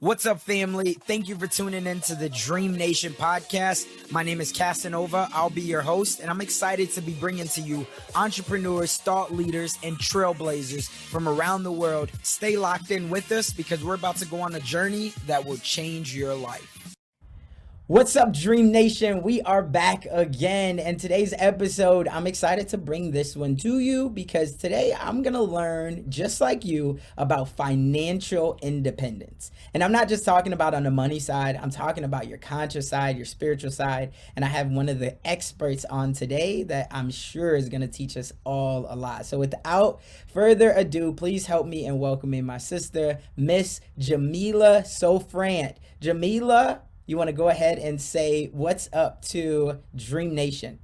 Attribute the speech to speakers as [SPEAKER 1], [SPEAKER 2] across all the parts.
[SPEAKER 1] What's up, family? Thank you for tuning in to the DreamNation podcast. My name is Casanova. I'll be your host, and I'm excited to be bringing to you entrepreneurs, thought leaders, and trailblazers from around the world. Stay locked in with us because we're about to go on a journey that will change your life. What's up, Dream Nation? We are back again, and today's episode, I'm excited to bring this one to you because today I'm going to learn, just like you, about financial independence. And I'm not just talking about on the money side, I'm talking about your conscious side, your spiritual side, and I have one of the experts on today that I'm sure is going to teach us all a lot. So without further ado, please help me in welcoming my sister, Miss Jamila Souffrant. Jamila, you want to go ahead and say what's up to DreamNation?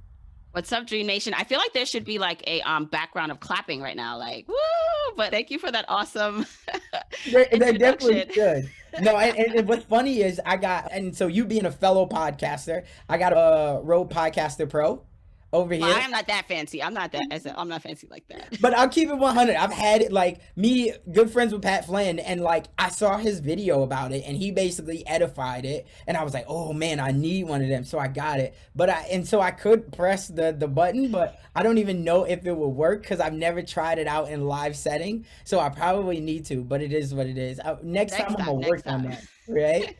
[SPEAKER 2] What's up, DreamNation? I feel like there should be like a background of clapping right now, like woo! But thank you for that awesome
[SPEAKER 1] They definitely should. No, and what's funny is so you being a fellow podcaster, I got a Road Podcaster Pro over here.
[SPEAKER 2] I'm not that fancy. I'm not fancy like that.
[SPEAKER 1] But I'll keep it 100. I've had it, like, me, good friends with Pat Flynn, and like I saw his video about it and he basically edified it, and I was like, oh man, I need one of them. So I got it. So I could press the button, but I don't even know if it will work because I've never tried it out in live setting. So I probably need to, but it is what it is. Next time I'm gonna work on that. Right?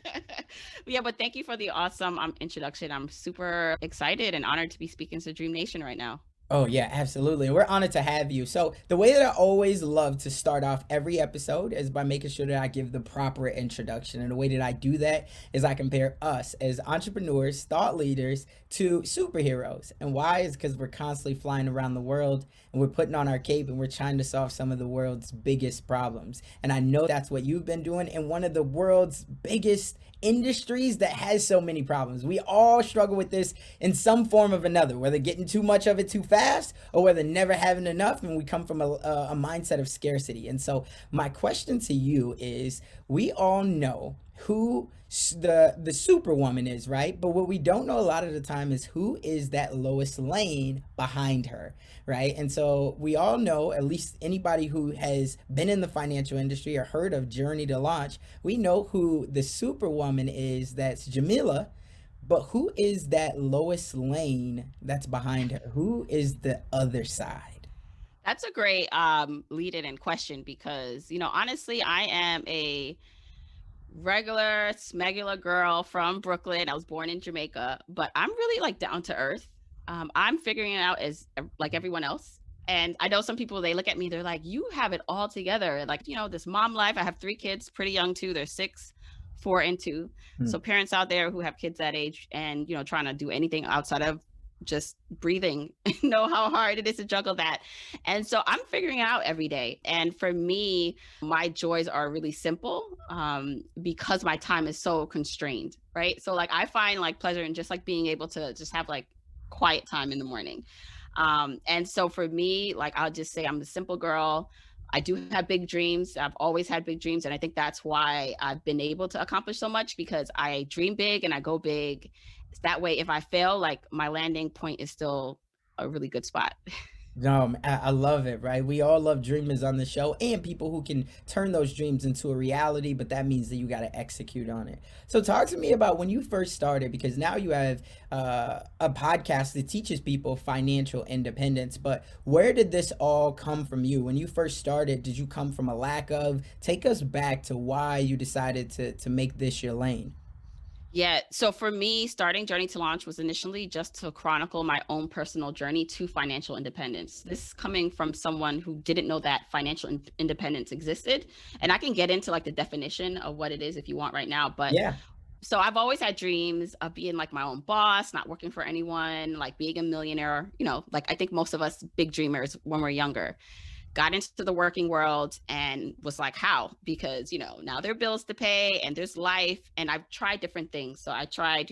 [SPEAKER 2] Yeah, but thank you for the awesome introduction. I'm super excited and honored to be speaking to DreamNation right now.
[SPEAKER 1] Oh yeah, absolutely. And we're honored to have you. So the way that I always love to start off every episode is by making sure that I give the proper introduction. And the way that I do that is I compare us as entrepreneurs, thought leaders to superheroes. And why? Is because we're constantly flying around the world and we're putting on our cape and we're trying to solve some of the world's biggest problems. And I know that's what you've been doing in one of the world's biggest industries that has so many problems. We all struggle with this in some form of another, whether getting too much of it too fast or whether never having enough, and we come from a mindset of scarcity. And so my question to you is, we all know who the superwoman is, right? But what we don't know a lot of the time is who is that Lois Lane behind her, right? And so we all know, at least anybody who has been in the financial industry or heard of Journey to Launch, we know who the superwoman is. That's Jamila. But who is that Lois Lane that's behind her? Who is the other side?
[SPEAKER 2] That's a great lead-in and question because, honestly, I am a regular smegular girl from Brooklyn. I was born in Jamaica, but I'm really like down to earth. I'm figuring it out as like everyone else. And I know some people, they look at me, they're like, you have it all together. Like, this mom life. I have 3 kids, pretty young too. They're 6, 4, and 2. So parents out there who have kids that age and, trying to do anything outside of just breathing, know how hard it is to juggle that. And so I'm figuring it out every day. And for me, my joys are really simple because my time is so constrained, right? So like I find like pleasure in just like being able to just have like quiet time in the morning. And so for me, like I'll just say I'm the simple girl. I do have big dreams. I've always had big dreams. And I think that's why I've been able to accomplish so much, because I dream big and I go big. That way, if I fail, like my landing point is still a really good spot.
[SPEAKER 1] No, I love it, right? We all love dreamers on the show and people who can turn those dreams into a reality, but that means that you got to execute on it. So talk to me about when you first started, because now you have a podcast that teaches people financial independence, but where did this all come from you? When you first started, did you come from a lack of? Take us back to why you decided to make this your lane.
[SPEAKER 2] Yeah. So for me, starting Journey to Launch was initially just to chronicle my own personal journey to financial independence. This is coming from someone who didn't know that financial independence existed. And I can get into like the definition of what it is if you want right now. But
[SPEAKER 1] Yeah.
[SPEAKER 2] so I've always had dreams of being like my own boss, not working for anyone, like being a millionaire, like I think most of us big dreamers when we're younger. Got into the working world and was like, how? Because, now there are bills to pay and there's life. And I've tried different things. So I tried,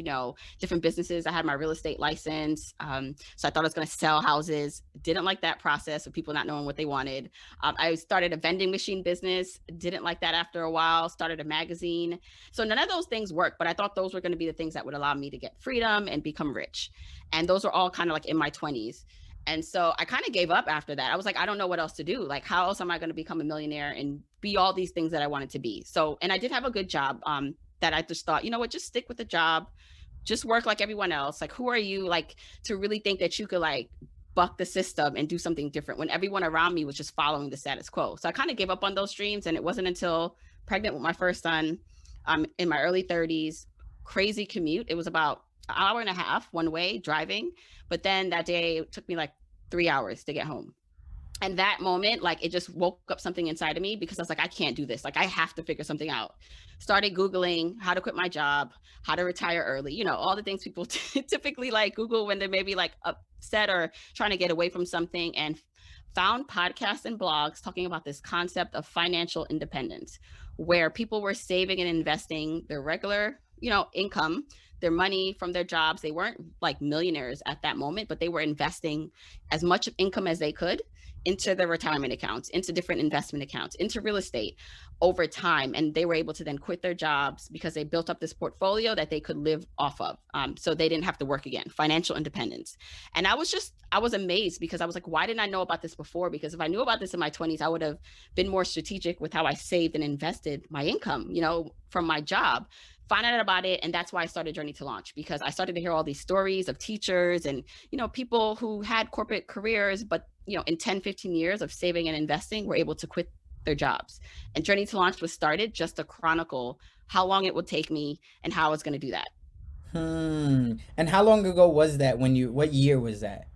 [SPEAKER 2] different businesses. I had my real estate license. So I thought I was going to sell houses. Didn't like that process of people not knowing what they wanted. I started a vending machine business. Didn't like that after a while. Started a magazine. So none of those things worked, but I thought those were going to be the things that would allow me to get freedom and become rich. And those are all kind of like in my 20s. And so I kind of gave up after that. I was like, I don't know what else to do. Like, how else am I going to become a millionaire and be all these things that I wanted to be? So, and I did have a good job, that I just thought, you know what, just stick with the job, just work like everyone else. Like, who are you, like, to really think that you could, like, buck the system and do something different when everyone around me was just following the status quo? So I kind of gave up on those dreams. And it wasn't until pregnant with my first son, in my early 30s, crazy commute. It was about an hour and a half one way driving. But then that day it took me like 3 hours to get home. And that moment, like, it just woke up something inside of me, because I was like, I can't do this. Like, I have to figure something out. Started Googling how to quit my job, how to retire early, all the things people typically like Google when they're maybe like upset or trying to get away from something, and found podcasts and blogs talking about this concept of financial independence, where people were saving and investing their regular, income, their money from their jobs. They weren't like millionaires at that moment, but they were investing as much income as they could into their retirement accounts, into different investment accounts, into real estate over time. And they were able to then quit their jobs because they built up this portfolio that they could live off of. So they didn't have to work again, financial independence. And I was amazed, because I was like, why didn't I know about this before? Because if I knew about this in my 20s, I would have been more strategic with how I saved and invested my income, from my job. Find out about it. And that's why I started Journey to Launch, because I started to hear all these stories of teachers and, people who had corporate careers, but, in 10, 15 years of saving and investing, were able to quit their jobs. And Journey to Launch was started just to chronicle how long it would take me and how I was going to do that.
[SPEAKER 1] And how long ago was that what year was that?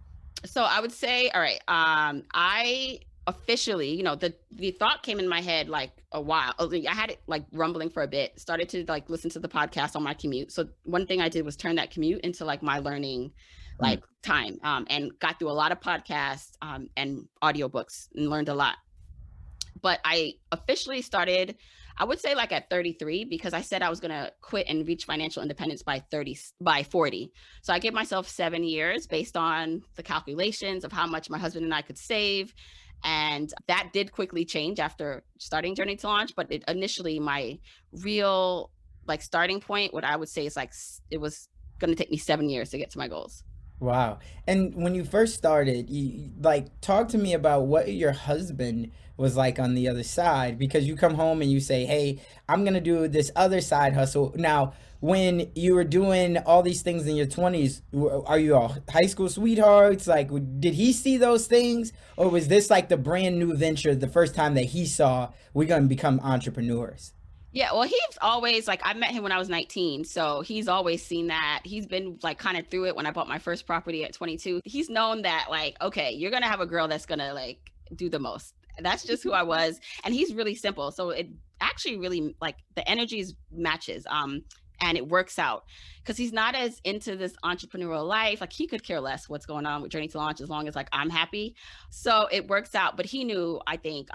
[SPEAKER 2] So I would say, all right, I officially, the thought came in my head like a while. I had it like rumbling for a bit, started to like listen to the podcast on my commute. So one thing I did was turn that commute into like my learning
[SPEAKER 1] Hmm.
[SPEAKER 2] like time, and got through a lot of podcasts, and audiobooks, and learned a lot. But I officially started, I would say, like at 33, because I said I was going to quit and reach financial independence by 40. So I gave myself 7 years based on the calculations of how much my husband and I could save. And that did quickly change after starting Journey to Launch. But initially, my real like starting point, what I would say is like, it was going to take me 7 years to get to my goals.
[SPEAKER 1] Wow. And when you first started, like talk to me about what your husband was like on the other side, because you come home and you say, "Hey, I'm going to do this other side hustle." Now, when you were doing all these things in your 20s, are you all high school sweethearts? Like did he see those things, or was this like the brand new venture, the first time that he saw we're going to become entrepreneurs?
[SPEAKER 2] Yeah, well, he's always like, I met him when I was 19. So he's always seen that. He's been like kind of through it when I bought my first property at 22. He's known that, like, okay, you're going to have a girl that's going to like do the most. That's just who I was. And he's really simple. So it actually really like the energies matches. And it works out because he's not as into this entrepreneurial life. Like he could care less what's going on with Journey to Launch as long as like I'm happy. So it works out. But he knew, I think,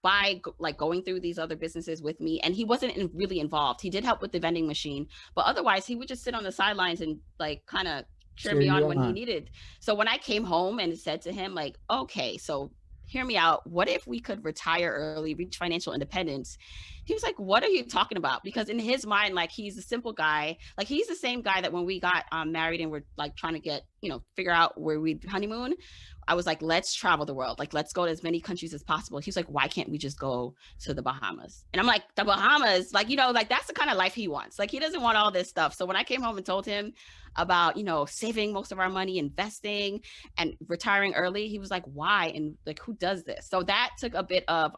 [SPEAKER 2] by like going through these other businesses with me, and he wasn't really involved. He did help with the vending machine, but otherwise he would just sit on the sidelines and like kind of cheer
[SPEAKER 1] Cheer
[SPEAKER 2] me
[SPEAKER 1] you
[SPEAKER 2] on when he
[SPEAKER 1] on.
[SPEAKER 2] needed. So when I came home and said to him like, okay, so hear me out, what if we could retire early, reach financial independence? He was like, what are you talking about? Because in his mind, like, he's a simple guy. Like he's the same guy that when we got married and we're like trying to get, figure out where we'd honeymoon, I was like, let's travel the world. Like, let's go to as many countries as possible. He's like, why can't we just go to the Bahamas? And I'm like, the Bahamas, like, like that's the kind of life he wants. Like, he doesn't want all this stuff. So when I came home and told him about, saving most of our money, investing and retiring early, he was like, why? And like, who does this? So that took a bit of,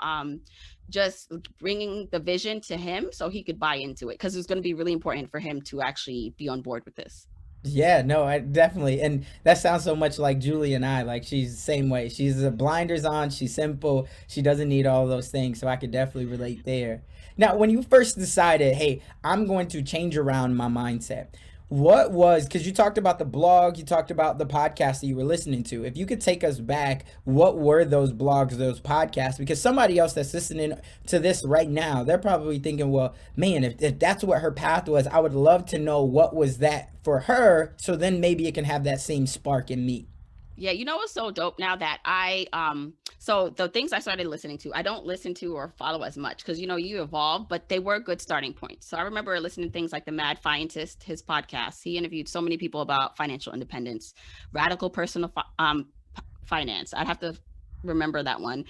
[SPEAKER 2] just bringing the vision to him so he could buy into it, because it was going to be really important for him to actually be on board with this.
[SPEAKER 1] Yeah, no, I definitely, and that sounds so much like Julie and I. Like she's the same way. She's the blinders on. She's simple. She doesn't need all those things. So I could definitely relate there. Now, when you first decided, hey, I'm going to change around my mindset, what was, because you talked about the blog, you talked about the podcast that you were listening to. If you could take us back, what were those blogs, those podcasts? Because somebody else that's listening to this right now, they're probably thinking, well, man, if that's what her path was, I would love to know what was that for her. So then maybe it can have that same spark in me.
[SPEAKER 2] Yeah, what's so dope now that so the things I started listening to, I don't listen to or follow as much because you evolve, but they were good starting points. So I remember listening to things like The Mad Scientist, his podcast. He interviewed so many people about financial independence, radical personal finance. I'd have to remember that one.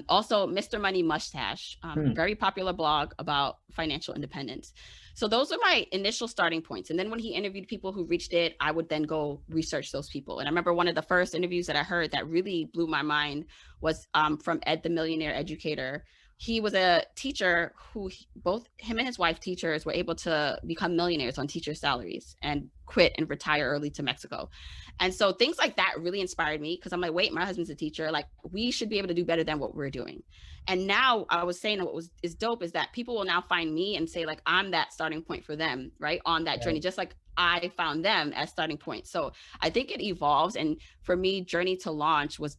[SPEAKER 2] Also, Mr. Money Mustache,
[SPEAKER 1] Hmm.
[SPEAKER 2] very popular blog about financial independence. So those are my initial starting points. And then when he interviewed people who reached it, I would then go research those people. And I remember one of the first interviews that I heard that really blew my mind was from Ed the Millionaire Educator. He was a teacher who both him and his wife, teachers, were able to become millionaires on teacher salaries and quit and retire early to Mexico. And so things like that really inspired me because I'm like, wait, my husband's a teacher. Like, we should be able to do better than what we're doing. And now I was saying that what is dope is that people will now find me and say, like, I'm that starting point for them, right? On that journey,
[SPEAKER 1] Right.
[SPEAKER 2] just like I found them as starting point. So I think it evolves. And for me, Journey to Launch was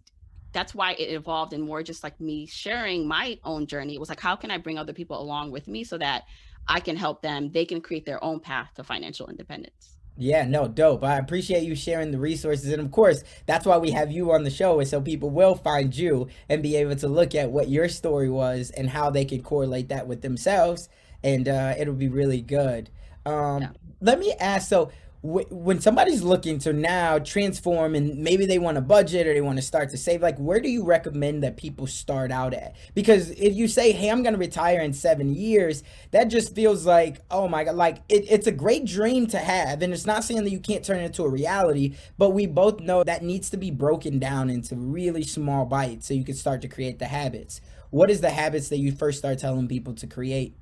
[SPEAKER 2] that's why it evolved and more just like me sharing my own journey. It was like, how can I bring other people along with me so that I can help them? They can create their own path to financial independence.
[SPEAKER 1] Yeah, no, dope. I appreciate you sharing the resources. And of course, that's why we have you on the show, is so people will find you and be able to look at what your story was and how they could correlate that with themselves. And it'll be really good.
[SPEAKER 2] Yeah.
[SPEAKER 1] Let me ask, so when somebody's looking to now transform and maybe they want a budget or they want to start to save, like, where do you recommend that people start out at? Because if you say, hey, I'm going to retire in 7 years, that just feels like, oh my God, like it's a great dream to have. And it's not saying that you can't turn it into a reality, but we both know that needs to be broken down into really small bites so you can start to create the habits. What is the habits that you first start telling people to create?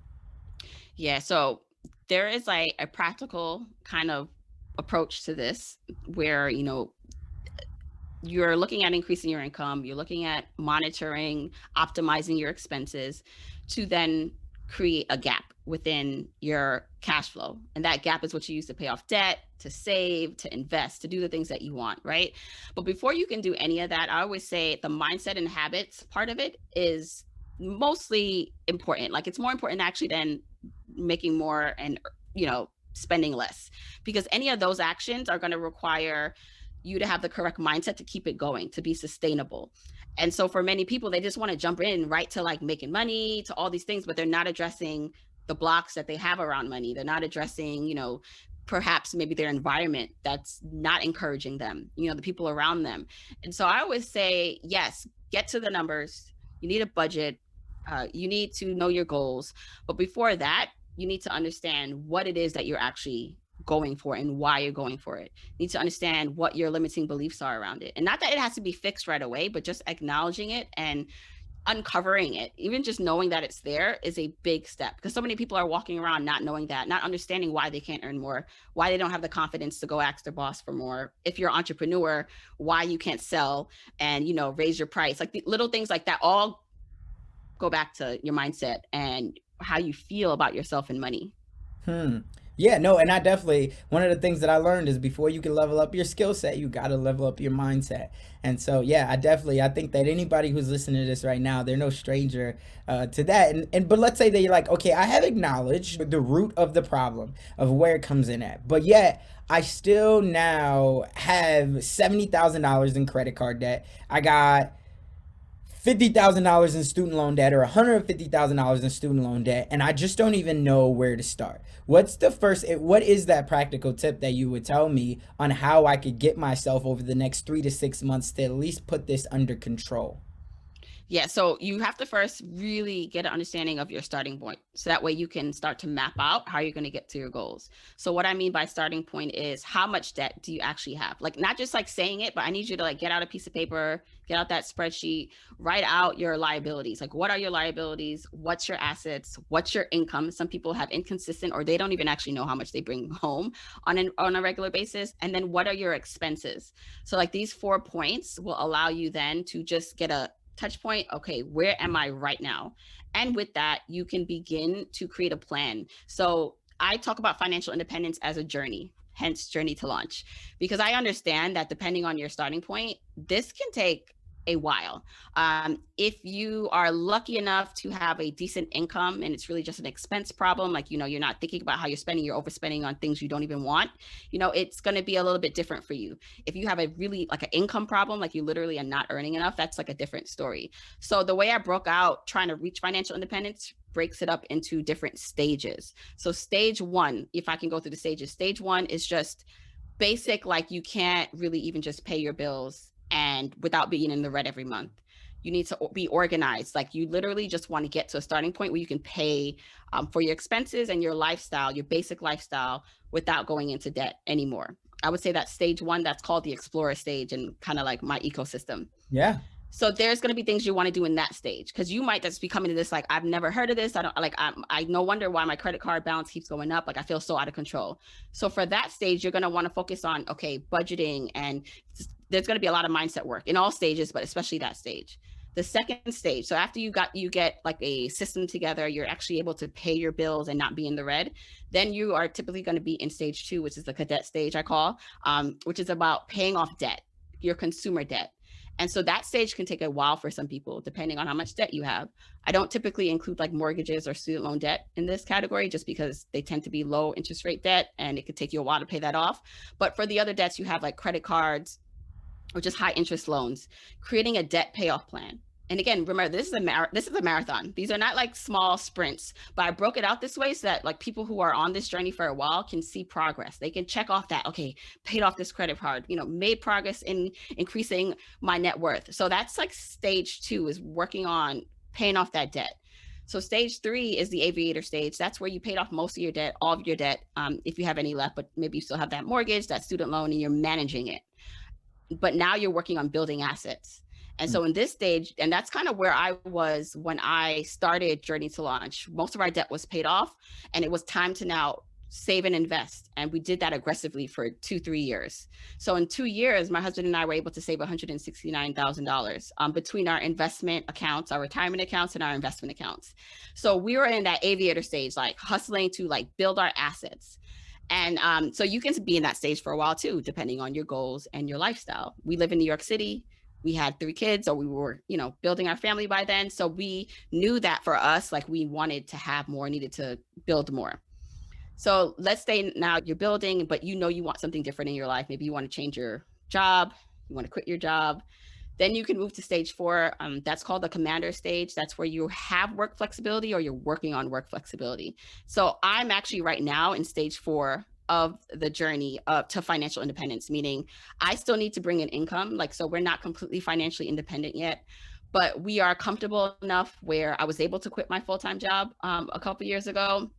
[SPEAKER 2] Yeah. So there is like a practical kind of approach to this where, you're looking at increasing your income, you're looking at monitoring, optimizing your expenses to then create a gap within your cash flow. And that gap is what you use to pay off debt, to save, to invest, to do the things that you want, right? But before you can do any of that, I always say the mindset and habits part of it is mostly important. Like, it's more important actually than making more and spending less, because any of those actions are going to require you to have the correct mindset to keep it going, to be sustainable. And so for many people, they just want to jump in right to like making money, to all these things, but they're not addressing the blocks that they have around money. They're not addressing, perhaps maybe their environment that's not encouraging them, the people around them. And so I always say, yes, get to the numbers. You need a budget. You need to know your goals. But before that, you need to understand what it is that you're actually going for and why you're going for it. You need to understand what your limiting beliefs are around it. And not that it has to be fixed right away, but just acknowledging it and uncovering it. Even just knowing that it's there is a big step, because so many people are walking around not knowing that, not understanding why they can't earn more, why they don't have the confidence to go ask their boss for more. If you're an entrepreneur, why you can't sell and, raise your price. Like the little things like that all go back to your mindset and how you feel about yourself and money.
[SPEAKER 1] Hmm. Yeah, no, and I definitely, one of the things that I learned is before you can level up your skill set, you got to level up your mindset. And so, yeah, I think that anybody who's listening to this right now, they're no stranger to that. But let's say that you're like, okay, I have acknowledged the root of the problem of where it comes in at, but yet I still now have $70,000 in credit card debt. I got $50,000 in student loan debt or $150,000 in student loan debt, and I just don't even know where to start. What is that practical tip that you would tell me on how I could get myself over the next 3 to 6 months to at least put this under control?
[SPEAKER 2] Yeah, so you have to first really get an understanding of your starting point. So that way you can start to map out how you're going to get to your goals. So what I mean by starting point is, how much debt do you actually have? Like, not just like saying it, but I need you to like get out a piece of paper, get out that spreadsheet, write out your liabilities. Like, what are your liabilities? What's your assets? What's your income? Some people have inconsistent, or they don't even actually know how much they bring home on a regular basis. And then what are your expenses? So like these 4 points will allow you then to just get a touch point. Okay, where am I right now? And with that, you can begin to create a plan. So I talk about financial independence as a journey, hence Journey to Launch, because I understand that depending on your starting point, this can take a while. If you are lucky enough to have a decent income and it's really just an expense problem, like, you're not thinking about how you're spending, you're overspending on things you don't even want, it's going to be a little bit different for you. If you have a really like an income problem, like you literally are not earning enough, that's like a different story. So the way I broke out trying to reach financial independence breaks it up into different stages. So stage one, if I can go through the stages, stage one is just basic, like you can't really even just pay your bills and without being in the red every month. You need to be organized. Like you literally just want to get to a starting point where you can pay for your expenses and your lifestyle, your basic lifestyle, without going into debt anymore. I would say that stage one, that's called the explorer stage, and kind of like my ecosystem.
[SPEAKER 1] Yeah.
[SPEAKER 2] So there's going to be things you want to do in that stage, because you might just be coming to this like, I've never heard of this. I don't like, I no wonder why my credit card balance keeps going up. Like I feel so out of control. So for that stage, you're going to want to focus on, okay, budgeting, and there's going to be a lot of mindset work in all stages, but especially that stage. The second stage, so after you get like a system together, you're actually able to pay your bills and not be in the red. Then you are typically going to be in stage two, which is the cadet stage I call, which is about paying off debt, your consumer debt. And so that stage can take a while for some people, depending on how much debt you have. I don't typically include like mortgages or student loan debt in this category, just because they tend to be low interest rate debt and it could take you a while to pay that off. But for the other debts, you have like credit cards or just high interest loans, creating a debt payoff plan. And again, remember, this is a marathon. These are not like small sprints, but I broke it out this way so that like people who are on this journey for a while can see progress. They can check off that, okay, paid off this credit card, made progress in increasing my net worth. So that's like stage two, is working on paying off that debt. So stage three is the aviator stage. That's where you paid off most of your debt, all of your debt, if you have any left, but maybe you still have that mortgage, that student loan, and you're managing it. But now you're working on building assets. And so in this stage, and that's kind of where I was when I started Journey to Launch, most of our debt was paid off, and it was time to now save and invest. And we did that aggressively for 2-3 years. So in 2 years, my husband and I were able to save $169,000 between our investment accounts, our retirement accounts, and our investment accounts. So we were in that aviator stage, like hustling to like build our assets. And so you can be in that stage for a while too, depending on your goals and your lifestyle. We live in New York City. We had 3 kids, or we were, building our family by then. So we knew that for us, like we wanted to have more, needed to build more. So let's say now you're building, but you want something different in your life. Maybe you want to change your job, you want to quit your job. Then you can move to stage 4. That's called the commander stage. That's where you have work flexibility, or you're working on work flexibility. So I'm actually right now in stage 4 of the journey to financial independence, meaning I still need to bring in income. So we're not completely financially independent yet, but we are comfortable enough where I was able to quit my full-time job a couple years ago.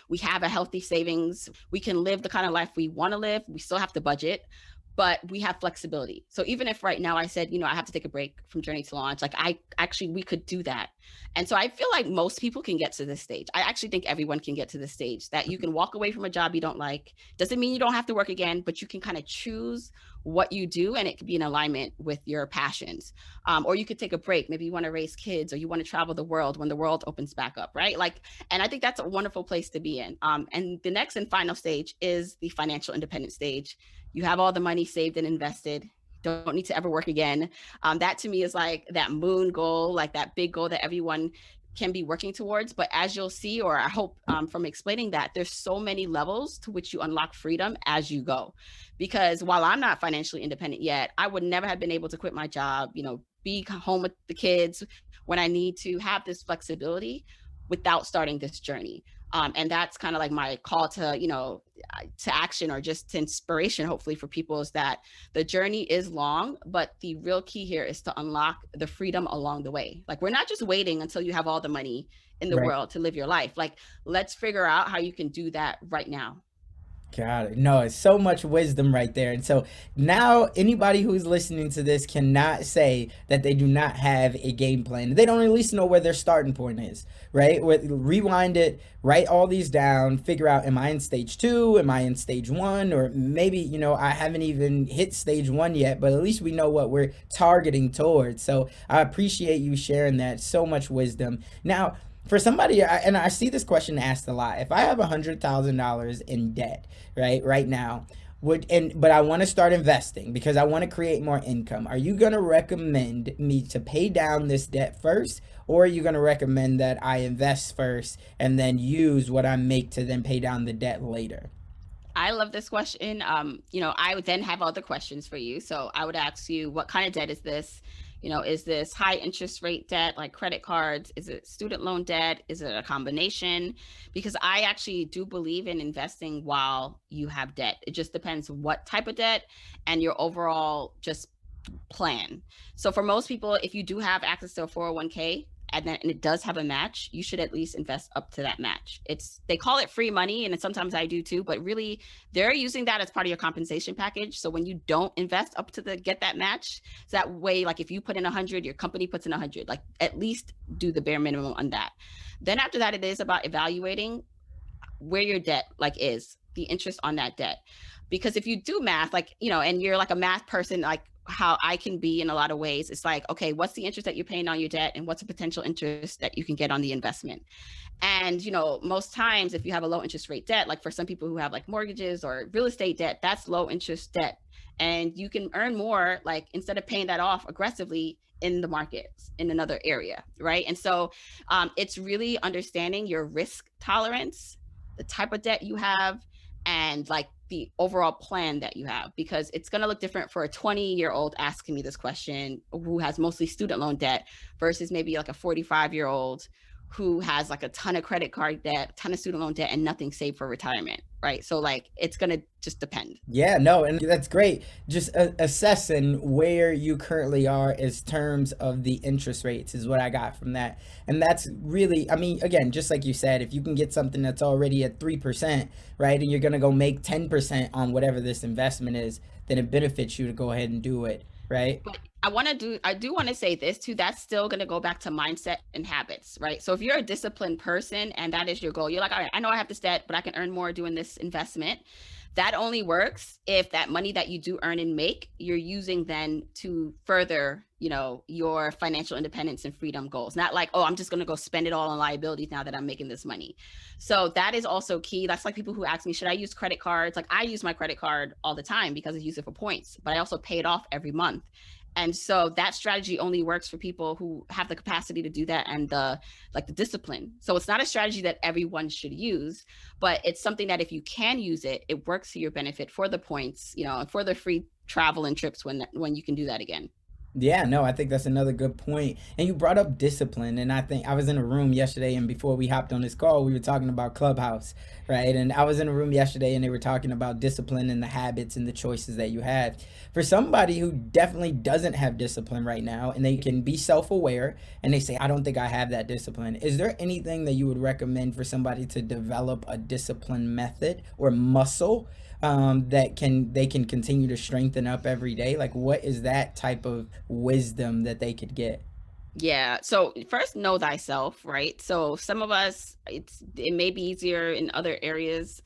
[SPEAKER 2] We have a healthy savings. We can live the kind of life we want to live. We still have to budget, but we have flexibility. So even if right now I said, I have to take a break from Journey to Launch, we could do that. And so I feel like most people can get to this stage. I actually think everyone can get to this stage, that you can walk away from a job you don't like. Doesn't mean you don't have to work again, but you can kind of choose what you do, and it could be in alignment with your passions. Or you could take a break. Maybe you want to raise kids, or you want to travel the world when the world opens back up, right? And I think that's a wonderful place to be in. And the next and final stage is the financial independence stage. You have all the money saved and invested, don't need to ever work again. That to me is like that moon goal, like that big goal that everyone can be working towards. But as you'll see, or I hope from explaining that, there's so many levels to which you unlock freedom as you go. Because while I'm not financially independent yet, I would never have been able to quit my job, be home with the kids when I need to, have this flexibility without starting this journey. And that's kind of like my call to action, or just to inspiration, hopefully, for people, is that the journey is long, but the real key here is to unlock the freedom along the way. Like, we're not just waiting until you have all the money in the
[SPEAKER 1] Right.
[SPEAKER 2] world to live your life. Like, let's figure out how you can do that right now.
[SPEAKER 1] Got it. No, it's so much wisdom right there. And so now anybody who's listening to this cannot say that they do not have a game plan. They don't at least know where their starting point is, right? Rewind it, write all these down, figure out, am I in stage 2? Am I in stage 1? Or maybe, I haven't even hit stage 1 yet, but at least we know what we're targeting towards. So I appreciate you sharing that. So much wisdom. Now, for somebody, and I see this question asked a lot. If I have $100,000 in debt, right now, but I want to start investing because I want to create more income, are you going to recommend me to pay down this debt first, or are you going to recommend that I invest first and then use what I make to then pay down the debt later?
[SPEAKER 2] I love this question. I would then have other questions for you. So I would ask you, what kind of debt is this? Is this high interest rate debt like credit cards? Is it student loan debt? Is it a combination? Because I actually do believe in investing while you have debt. It just depends what type of debt and your overall just plan. So for most people, if you do have access to a 401k and it does have a match, you should at least invest up to that match. It's they call it free money, and sometimes I do too, but really they're using that as part of your compensation package. So when you don't invest up to the get that match, so that way, like if you put in 100, your company puts in 100, like at least do the bare minimum on that. Then after that, it is about evaluating where your debt like is the interest on that debt, because if you do math, like, and you're like a math person, like how I can be in a lot of ways, it's like, okay, what's the interest that you're paying on your debt and what's the potential interest that you can get on the investment? And most times if you have a low interest rate debt, like for some people who have like mortgages or real estate debt, that's low interest debt, and you can earn more, like instead of paying that off aggressively in the markets in another area, right? And so it's really understanding your risk tolerance, the type of debt you have, and like the overall plan that you have, because it's going to look different for a 20-year-old asking me this question who has mostly student loan debt versus maybe like a 45-year-old who has like a ton of credit card debt, ton of student loan debt, and nothing saved for retirement, right? So like it's going to just depend.
[SPEAKER 1] Yeah, no, and that's great. Just assessing where you currently are as terms of the interest rates is what I got from that. And that's really, I mean, again, just like you said, if you can get something that's already at 3%, right, and you're going to go make 10% on whatever this investment is, then it benefits you to go ahead and do it, right?
[SPEAKER 2] But I do want to say this too. That's still going to go back to mindset and habits, right? So if you're a disciplined person and that is your goal, you're like, all right, I know I have this debt, but I can earn more doing this investment. That only works if that money that you do earn and make, you're using then to further, your financial independence and freedom goals. Not like, oh, I'm just going to go spend it all on liabilities now that I'm making this money. So that is also key. That's like people who ask me, should I use credit cards? Like I use my credit card all the time because I use it for points, but I also pay it off every month. And so that strategy only works for people who have the capacity to do that and the discipline. So it's not a strategy that everyone should use, but it's something that if you can use it, it works to your benefit for the points, and for the free travel and trips when you can do that again.
[SPEAKER 1] Yeah, no, I think that's another good point. And you brought up discipline, and I think I was in a room yesterday, and before we hopped on this call, we were talking about Clubhouse, right? And I was in a room yesterday, and they were talking about discipline and the habits and the choices that you have. For somebody who definitely doesn't have discipline right now, and they can be self-aware, and they say, I don't think I have that discipline. Is there anything that you would recommend for somebody to develop a discipline method or muscle that they can continue to strengthen up every day? Like, what is that type of wisdom that they could get?
[SPEAKER 2] Yeah. So first, know thyself, right? So some of us, it may be easier in other areas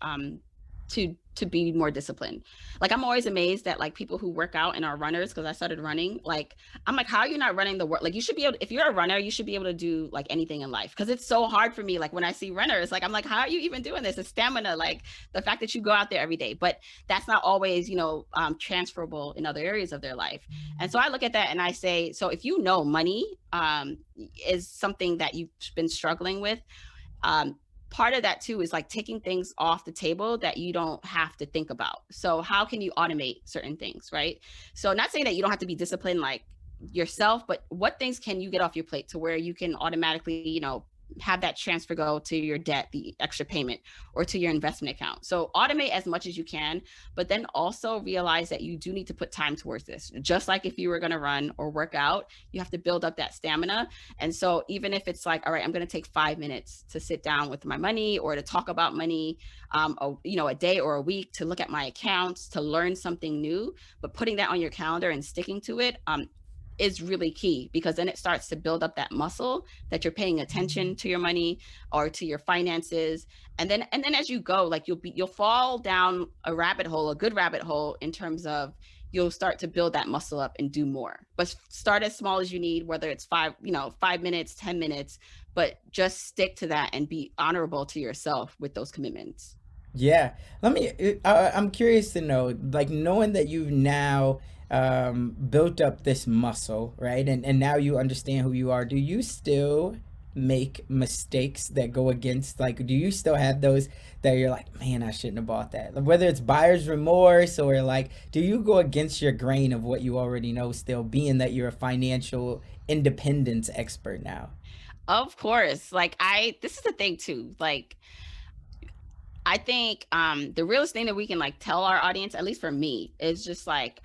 [SPEAKER 2] to be more disciplined. Like I'm always amazed at like people who work out and are runners, because I started running. Like I'm like, how are you not running the work? Like you should be able, if you're a runner, you should be able to do like anything in life. Because it's so hard for me. Like when I see runners, like I'm like, how are you even doing this? It's stamina, like the fact that you go out there every day. But that's not always, transferable in other areas of their life. And so I look at that and I say, so if money is something that you've been struggling with, part of that too is like taking things off the table that you don't have to think about. So how can you automate certain things, right? So not saying that you don't have to be disciplined like yourself, but what things can you get off your plate to where you can automatically, have that transfer go to your debt, the extra payment, or to your investment account. So automate as much as you can, but then also realize that you do need to put time towards this. Just like if you were going to run or work out, you have to build up that stamina. And so even if it's like, all right, I'm going to take 5 minutes to sit down with my money or to talk about money, a day or a week to look at my accounts, to learn something new, but putting that on your calendar and sticking to it, is really key, because then it starts to build up that muscle that you're paying attention to your money or to your finances. And then as you go, like you'll fall down a good rabbit hole, in terms of you'll start to build that muscle up and do more. But start as small as you need, whether it's 5 minutes, 10 minutes, but just stick to that and be honorable to yourself with those commitments.
[SPEAKER 1] Yeah, I'm curious to know, like, knowing that you've now built up this muscle, right? And now you understand who you are. Do you still make mistakes that go against, like, do you still have those that you're like, man, I shouldn't have bought that? Like, whether it's buyer's remorse or like, do you go against your grain of what you already know still, being that you're a financial independence expert now?
[SPEAKER 2] Of course. Like this is the thing too. Like I think the realest thing that we can like tell our audience, at least for me, is just like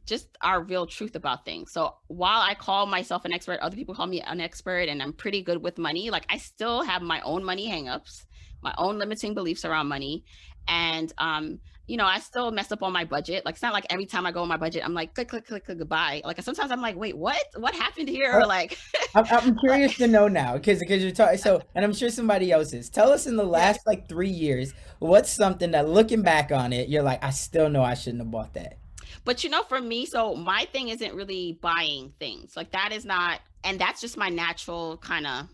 [SPEAKER 2] just our real truth about things. So while I call myself an expert, other people call me an expert, and I'm pretty good with money. Like I still have my own money hangups, my own limiting beliefs around money, and I still mess up on my budget. Like it's not like every time I go on my budget, I'm like click click click click goodbye. Like sometimes I'm like, wait, what happened here? Or like,
[SPEAKER 1] I'm curious
[SPEAKER 2] like
[SPEAKER 1] to know now because you're talking so, and I'm sure somebody else is. Tell us in the
[SPEAKER 2] yeah.
[SPEAKER 1] last like 3 years, what's something that looking back on it, you're like, I still know I shouldn't have bought that.
[SPEAKER 2] But for me, so my thing isn't really buying things. Like that is not, and that's just my natural kind of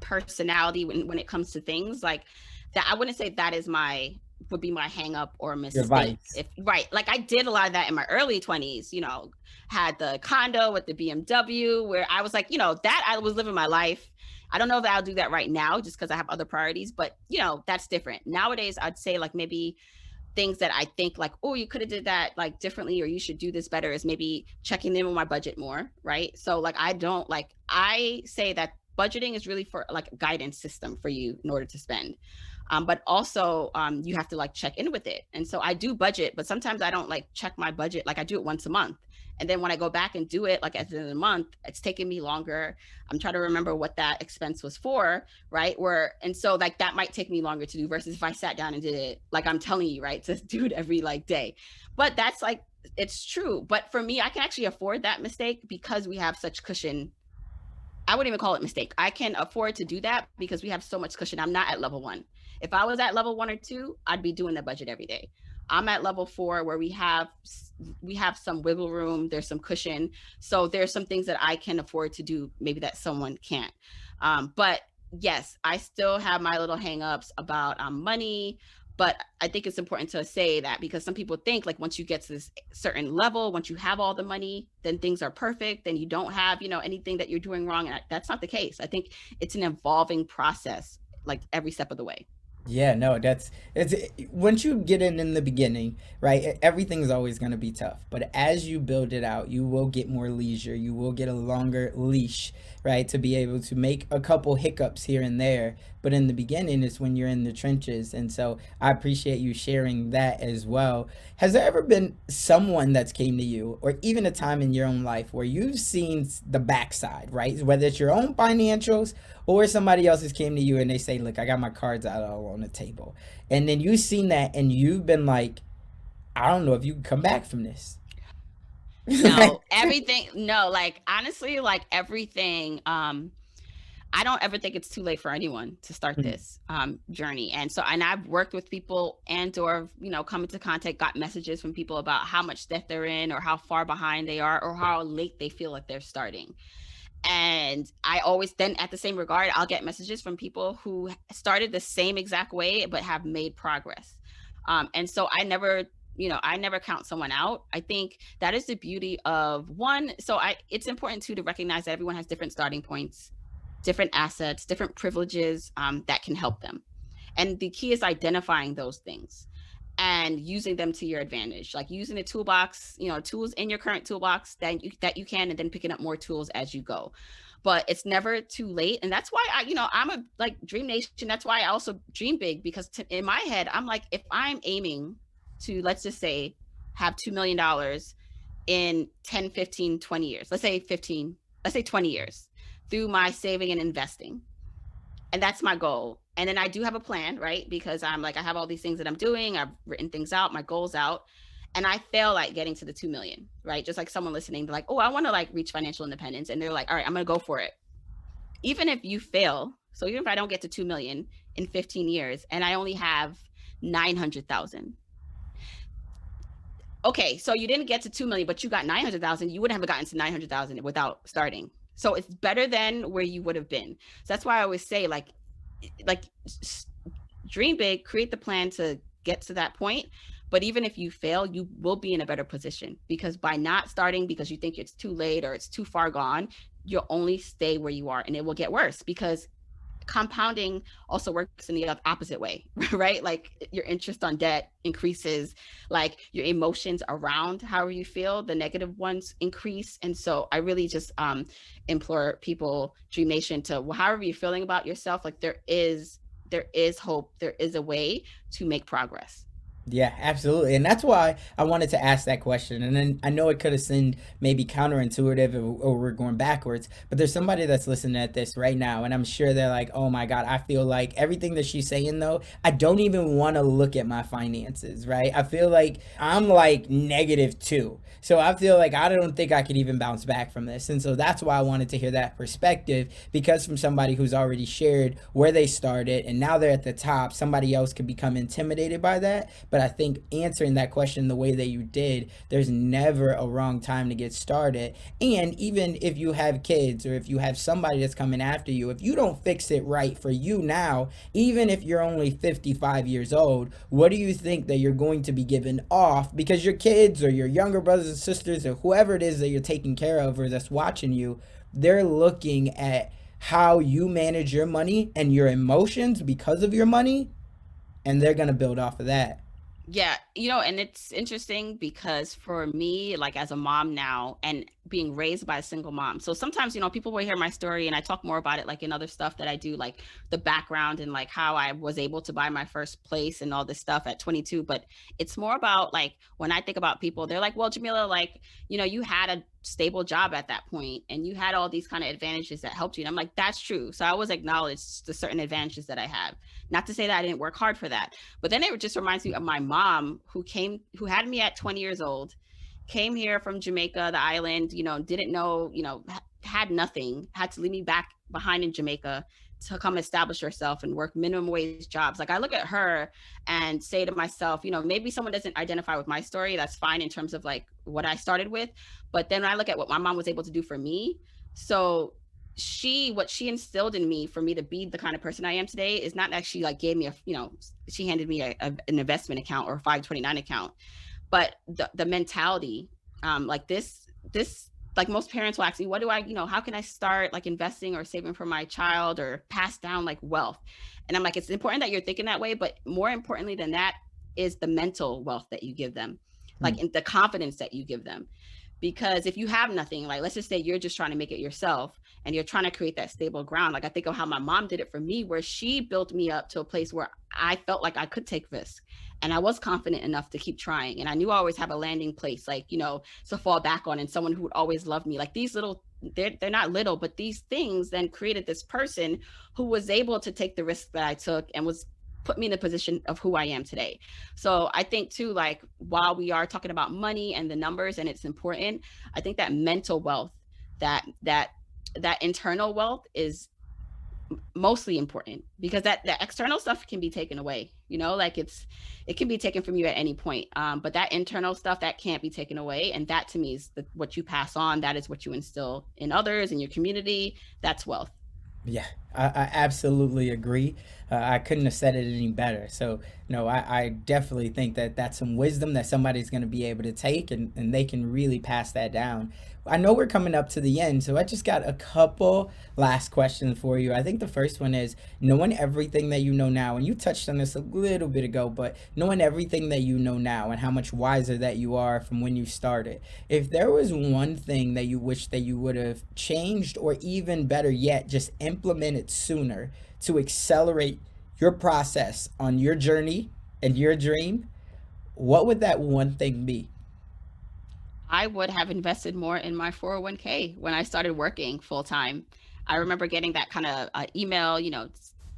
[SPEAKER 2] personality when it comes to things like that. I wouldn't say that is would be my hang up or
[SPEAKER 1] Your
[SPEAKER 2] mistake.
[SPEAKER 1] vice.
[SPEAKER 2] If right, like I did a lot of that in my early 20s, had the condo with the BMW where I was like, that I was living my life. I don't know if I'll do that right now just because I have other priorities, but that's different. Nowadays, I'd say like maybe things that I think like, oh, you could have did that like differently, or you should do this better, is maybe checking in with my budget more, right? So like I say that budgeting is really for like a guidance system for you in order to spend. But also you have to like check in with it. And so I do budget, but sometimes I don't like check my budget. Like I do it once a month. And then when I go back and do it, like at the end of the month, it's taking me longer. I'm trying to remember what that expense was for, right? And so like that might take me longer to do versus if I sat down and did it, like I'm telling you, right, to do it every like day. But that's like, it's true. But for me, I can actually afford that mistake because we have such cushion. I wouldn't even call it mistake. I can afford to do that because we have so much cushion. I'm not at level 1. If I was at level 1 or 2, I'd be doing the budget every day. I'm at level 4 where we have some wiggle room. There's some cushion. So there's some things that I can afford to do maybe that someone can't. But yes, I still have my little hangups about money. But I think it's important to say that because some people think like once you get to this certain level, once you have all the money, then things are perfect. Then you don't have, anything that you're doing wrong. And that's not the case. I think it's an evolving process, like every step of the way.
[SPEAKER 1] Yeah, no, it's once you get in the beginning, right? Everything's always going to be tough, but as you build it out, you will get more leisure. You will get a longer leash, right, to be able to make a couple hiccups here and there. But in the beginning, it's when you're in the trenches, and so I appreciate you sharing that as well. Has there ever been someone that's came to you, or even a time in your own life where you've seen the backside, right? Whether it's your own financials or somebody else has came to you and they say, look, I got my cards out all on the table, and then you've seen that and you've been like, I don't know if you can come back from this.
[SPEAKER 2] No, everything, no, like honestly, like everything, I don't ever think it's too late for anyone to start this journey. And so, and I've worked with people or, come into contact, got messages from people about how much debt they're in or how far behind they are or how late they feel like they're starting. And I always then at the same regard, I'll get messages from people who started the same exact way, but have made progress. And so I never count someone out. I think that is the beauty of one. So it's important too to recognize that everyone has different starting points, different assets, different privileges that can help them. And the key is identifying those things and using them to your advantage, like using the toolbox, tools in your current toolbox that you can, and then picking up more tools as you go. But it's never too late. And that's why I'm a like DreamNation. That's why I also dream big, because in my head, I'm like, if I'm aiming to, let's just say, have $2 million in 10, 15, 20 years, let's say 20 years through my saving and investing. And that's my goal. And then I do have a plan, right? Because I'm like, I have all these things that I'm doing. I've written things out, my goals out. And I fail at getting to the 2 million, right? Just like someone listening, they're like, oh, I want to like reach financial independence. And they're like, all right, I'm going to go for it. Even if you fail, so even if I don't get to 2 million in 15 years and I only have 900,000. Okay, so you didn't get to 2 million, but you got 900,000. You wouldn't have gotten to 900,000 without starting. So it's better than where you would have been. So that's why I always say like dream big, create the plan to get to that point. But even if you fail, you will be in a better position, because by not starting because you think it's too late or it's too far gone, you'll only stay where you are, and it will get worse because compounding also works in the opposite way, right? Like your interest on debt increases, like your emotions around how you feel, the negative ones increase. And so I really just implore people, DreamNation, to however you're feeling about yourself, like there is there is hope, there is a way to make progress.
[SPEAKER 1] Yeah, absolutely. And that's why I wanted to ask that question. And then I know it could have seemed maybe counterintuitive, or we're going backwards, but there's somebody that's listening at this right now. And I'm sure they're like, oh my God, I feel like everything that she's saying, though, I don't even want to look at my finances, right? I feel like I'm like -2. So I feel like I don't think I could even bounce back from this. And so that's why I wanted to hear that perspective, because from somebody who's already shared where they started and now they're at the top, somebody else could become intimidated by that. But I think answering that question the way that you did, there's never a wrong time to get started. And even if you have kids, or if you have somebody that's coming after you, if you don't fix it right for you now, even if you're only 55 years old, what do you think that you're going to be given off because your kids or your younger brothers and sisters or whoever it is that you're taking care of or that's watching you, they're looking at how you manage your money and your emotions because of your money, and they're going to build off of that.
[SPEAKER 2] Yeah, and it's interesting because for me, like as a mom now and being raised by a single mom. So sometimes, people will hear my story and I talk more about it like in other stuff that I do, like the background and like how I was able to buy my first place and all this stuff at 22. But it's more about like when I think about people, they're like, well, Jamila, like, you had a stable job at that point and you had all these kind of advantages that helped you. And I'm like, that's true. So I always acknowledge the certain advantages that I have. Not to say that I didn't work hard for that, but then it just reminds me of my mom who had me at 20 years old, came here from Jamaica, the island, didn't know, had nothing, had to leave me back behind in Jamaica to come establish herself and work minimum wage jobs. Like I look at her and say to myself, maybe someone doesn't identify with my story. That's fine in terms of like what I started with. But then when I look at what my mom was able to do for me, so what she instilled in me for me to be the kind of person I am today is not that she like gave me she handed me an investment account or a 529 account, but the mentality, like this like most parents will ask me, what do I, how can I start like investing or saving for my child or pass down like wealth? And I'm like, it's important that you're thinking that way, but more importantly than that is the mental wealth that you give them, like in the confidence that you give them. Because if you have nothing, like let's just say you're just trying to make it yourself and you're trying to create that stable ground. Like I think of how my mom did it for me, where she built me up to a place where I felt like I could take risks and I was confident enough to keep trying. And I knew I always have a landing place, like, to fall back on, and someone who would always love me. Like these little, they're not little, but these things then created this person who was able to take the risk that I took and was put me in the position of who I am today. So I think too, like while we are talking about money and the numbers and it's important, I think that mental wealth, that internal wealth is mostly important, because that external stuff can be taken away, like it can be taken from you at any point. But that internal stuff, that can't be taken away. And that to me is what you pass on. That is what you instill in others, in your community. That's wealth.
[SPEAKER 1] Yeah, I absolutely agree. I couldn't have said it any better. So, no, I definitely think that that's some wisdom that somebody's going to be able to take, and they can really pass that down. I know we're coming up to the end, so I just got a couple last questions for you. I think the first one is knowing everything that you know now, and you touched on this a little bit ago, but knowing everything that you know now and how much wiser that you are from when you started. If there was one thing that you wish that you would have changed, or even better yet, just implemented sooner to accelerate your process on your journey and your dream, what would that one thing be?
[SPEAKER 2] I would have invested more in my 401k when I started working full time. I remember getting that kind of email,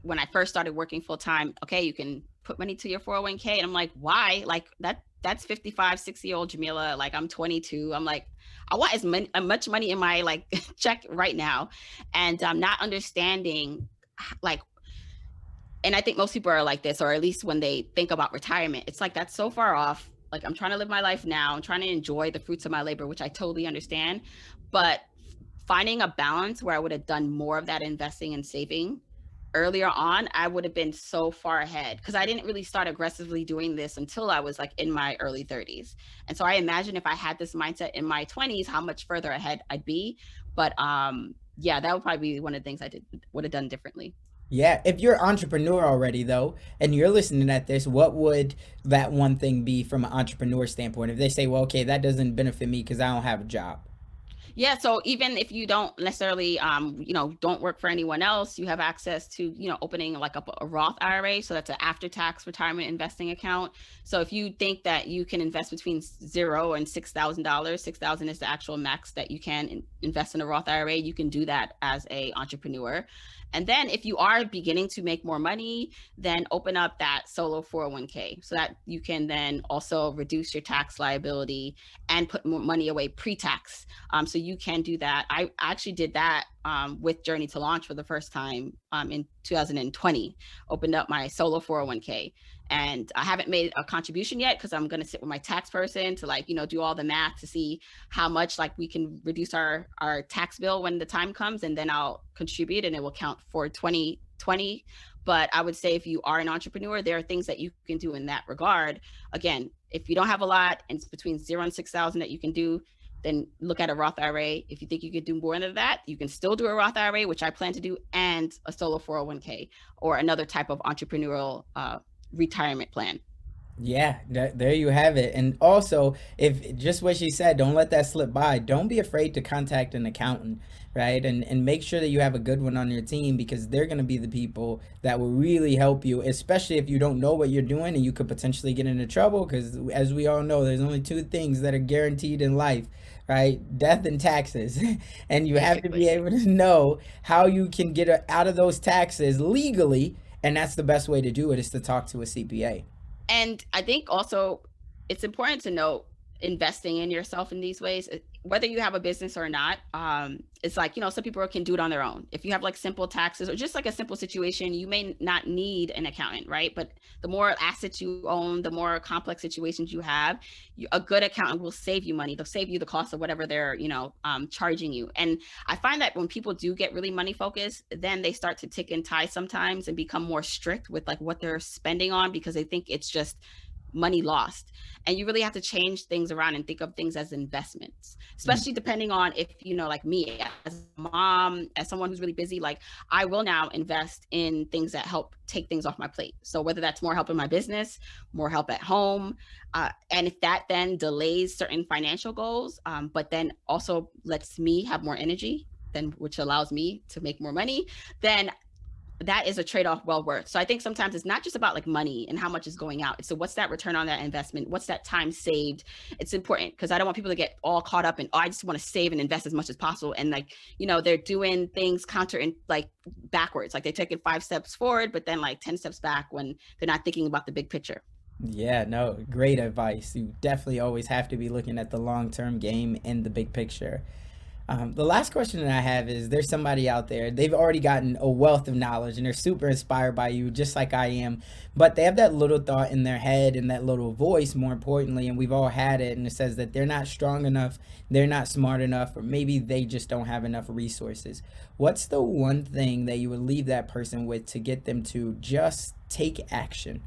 [SPEAKER 2] when I first started working full time. Okay, you can put money to your 401k. And I'm like, why? Like that's 55, 60-year-old Jamila. Like I'm 22. I'm like, I want as much money in my like check right now. And I'm not understanding like, and I think most people are like this, or at least when they think about retirement, it's like that's so far off. Like I'm trying to live my life now. I'm trying to enjoy the fruits of my labor, which I totally understand. But finding a balance where I would have done more of that investing and saving earlier on, I would have been so far ahead, because I didn't really start aggressively doing this until I was like in my early 30s. And so I imagine if I had this mindset in my 20s, how much further ahead I'd be. But yeah, that would probably be one of the things I would have done differently.
[SPEAKER 1] Yeah, if you're an entrepreneur already though, and you're listening at this, what would that one thing be from an entrepreneur standpoint? If they say, well, okay, that doesn't benefit me because I don't have a job.
[SPEAKER 2] Yeah, so even if you don't necessarily, don't work for anyone else, you have access to, opening like a Roth IRA. So that's an after-tax retirement investing account. So if you think that you can invest between zero and $6,000, 6,000 is the actual max that you can invest in a Roth IRA. You can do that as a entrepreneur. And then if you are beginning to make more money, then open up that solo 401k so that you can then also reduce your tax liability and put more money away pre-tax. So you can do that. I actually did that with Journey to Launch for the first time in 2020, opened up my solo 401k. And I haven't made a contribution yet because I'm going to sit with my tax person to do all the math to see how much we can reduce our tax bill when the time comes. And then I'll contribute and it will count for 2020. But I would say if you are an entrepreneur, there are things that you can do in that regard. Again, if you don't have a lot and it's between 0 and 6,000 that you can do, then look at a Roth IRA. If you think you could do more than that, you can still do a Roth IRA, which I plan to do, and a solo 401k or another type of entrepreneurial retirement plan.
[SPEAKER 1] Yeah, there you have it. And also, if just what she said, don't let that slip by. Don't be afraid to contact an accountant, right? And make sure that you have a good one on your team because they're going to be the people that will really help you, especially if you don't know what you're doing and you could potentially get into trouble. Because as we all know, there's only two things that are guaranteed in life, right? Death and taxes. And you have to be
[SPEAKER 2] Basically.
[SPEAKER 1] able to know how you can get out of those taxes legally. And that's the best way to do it is to talk to a CPA.
[SPEAKER 2] And I think also it's important to note investing in yourself in these ways, whether you have a business or not. It's some people can do it on their own. If you have simple taxes or just a simple situation, you may not need an accountant, right? But the more assets you own, the more complex situations you have, a good accountant will save you money. They'll save you the cost of whatever they're, charging you. And I find that when people do get really money focused, then they start to tick and tie sometimes and become more strict with what they're spending on because they think it's just money lost. And you really have to change things around and think of things as investments, especially depending on if like me as a mom, as someone who's really busy, I will now invest in things that help take things off my plate. So whether that's more help in my business, more help at home, and if that then delays certain financial goals, but then also lets me have more energy, then which allows me to make more money, then that is a trade-off well worth. So I think sometimes it's not just about money and how much is going out. So what's that return on that investment? What's that time saved? It's important because I don't want people to get all caught up in, I just want to save and invest as much as possible. And they're doing things counter and backwards. They take it 5 steps forward, but then 10 steps back when they're not thinking about the big picture.
[SPEAKER 1] Yeah, no, great advice. You definitely always have to be looking at the long term game and the big picture. The last question that I have is there's somebody out there, they've already gotten a wealth of knowledge and they're super inspired by you, just like I am, but they have that little thought in their head and that little voice, more importantly, and we've all had it, and it says that they're not strong enough, they're not smart enough, or maybe they just don't have enough resources. What's the one thing that you would leave that person with to get them to just take action?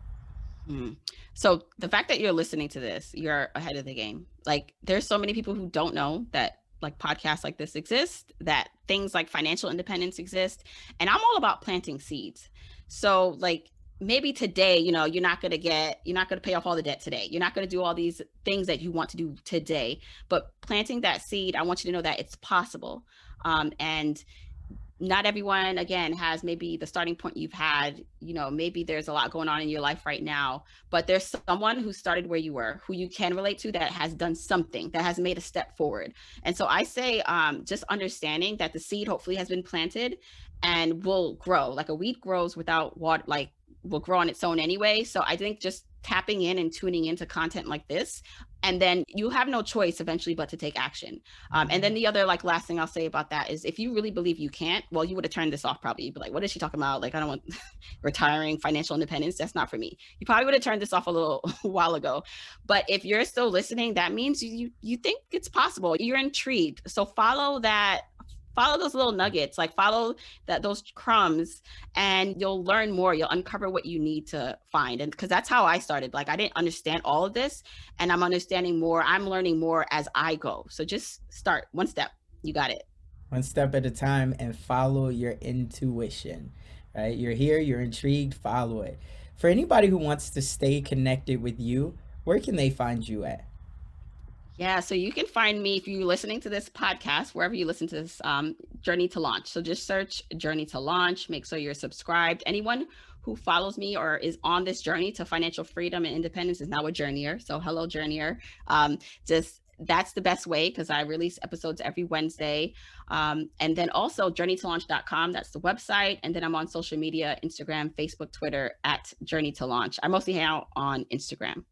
[SPEAKER 2] Mm. So the fact that you're listening to this, you're ahead of the game. There's so many people who don't know that podcasts like this exist, that things like financial independence exist. And I'm all about planting seeds. So maybe today, you're not going to pay off all the debt today. You're not going to do all these things that you want to do today, but planting that seed, I want you to know that it's possible. And not everyone again has maybe the starting point you've had. Maybe there's a lot going on in your life right now, but there's someone who started where you were, who you can relate to, that has done something, that has made a step forward. And so I say just understanding that the seed hopefully has been planted and will grow. Like a weed grows without water, will grow on its own anyway. So I think just tapping in and tuning into content like this, and then you have no choice eventually but to take action. And then the other last thing I'll say about that is, if you really believe you can't, well, you would have turned this off probably. You'd be like, what is she talking about? I don't want retiring, financial independence. That's not for me. You probably would have turned this off a little while ago. But if you're still listening, that means you think it's possible. You're intrigued. So follow those little nuggets, follow those crumbs, and you'll learn more. You'll uncover what you need to find. And because that's how I started. I didn't understand all of this, and I'm understanding more. I'm learning more as I go. So just start one step. You got it.
[SPEAKER 1] One step at a time and follow your intuition, right? You're here, you're intrigued, follow it. For anybody who wants to stay connected with you, where can they find you at?
[SPEAKER 2] Yeah, so you can find me if you're listening to this podcast, wherever you listen to this, Journey to Launch. So just search Journey to Launch. Make sure you're subscribed. Anyone who follows me or is on this journey to financial freedom and independence is now a journeyer. So hello, journeyer. Just that's the best way because I release episodes every Wednesday. And then also journeytolaunch.com. That's the website. And then I'm on social media, Instagram, Facebook, Twitter at Journey to Launch. I mostly hang out on Instagram.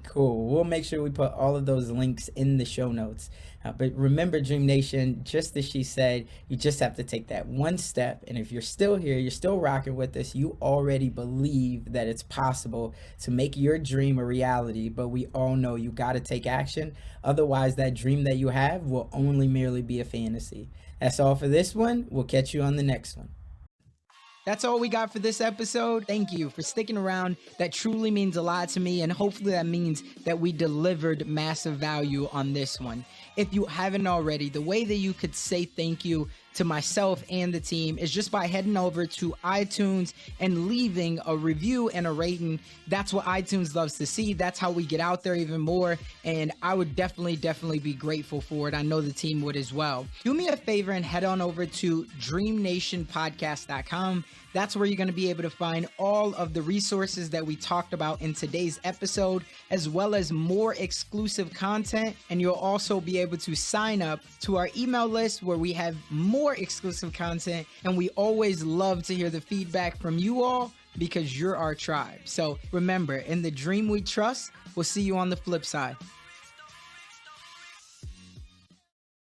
[SPEAKER 1] Cool. We'll make sure we put all of those links in the show notes. But remember, Dream Nation, just as she said, you just have to take that one step. And if you're still here, you're still rocking with us, you already believe that it's possible to make your dream a reality. But we all know you got to take action. Otherwise, that dream that you have will only merely be a fantasy. That's all for this one. We'll catch you on the next one. That's all we got for this episode. Thank you for sticking around. That truly means a lot to me, and hopefully that means that we delivered massive value on this one. If you haven't already, the way that you could say thank you to myself and the team is just by heading over to iTunes and leaving a review and a rating. That's what iTunes loves to see. That's how we get out there even more, and I would definitely be grateful for it. I know the team would as well. Do me a favor and head on over to DreamNationPodcast.com. That's where you're going to be able to find all of the resources that we talked about in today's episode, as well as more exclusive content. And you'll also be able to sign up to our email list where we have more exclusive content. And we always love to hear the feedback from you all because you're our tribe. So remember, in the dream we trust, we'll see you on the flip side.